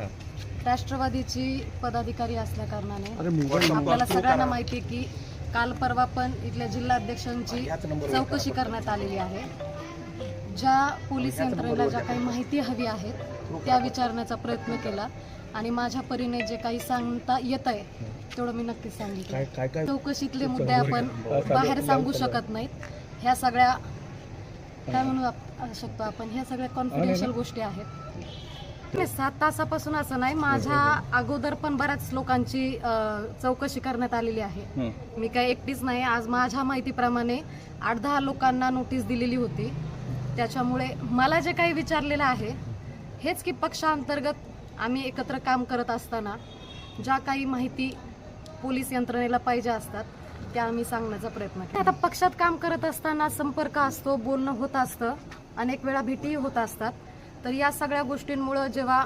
अच्छा. राष्ट्रवादीची पदाधिकारी असल्या कारणाने आपल्याला सगळ्यांना माहिती आहे की काल परवा पण इथल्या जिल्हाध्यक्षांची चौकशी करण्यात आलेली आहे. ज्या पोलीस यंत्रणेला ज्या काही माहिती हवी आहेत त्या विचारण्याचा प्रयत्न केला आणि माझ्या परीने जे काही सांगता येत आहे तेवढं मी नक्कीच सांगितलं. चौकशीतले मुद्दे आपण बाहेर सांगू शकत नाहीत. ह्या सगळ्या काय म्हणू शकतो आपण, ह्या सगळ्या कॉन्फिडेन्शियल गोष्टी आहेत. 7 तासापासून असं नाही, माझ्या अगोदर पण बऱ्याच लोकांची चौकशी करण्यात आलेली आहे. मी काय एकटीच नाही. आज माझ्या माहितीप्रमाणे 8-10 लोकांना नोटीस दिलेली होती. त्याच्यामुळे मला जे काही विचारलेलं आहे हेच की पक्षांतर्गत आम्ही एकत्र काम करत असताना ज्या काही माहिती पोलीस यंत्रणेला पाहिजे असतात त्या आम्ही सांगण्याचा प्रयत्न केला. आता पक्षात काम करत असताना संपर्क असतो, बोलणं होत असतं, अनेक वेळा भेटीही होत असतात. तर या सगळ्या गोष्टींमुळं जेव्हा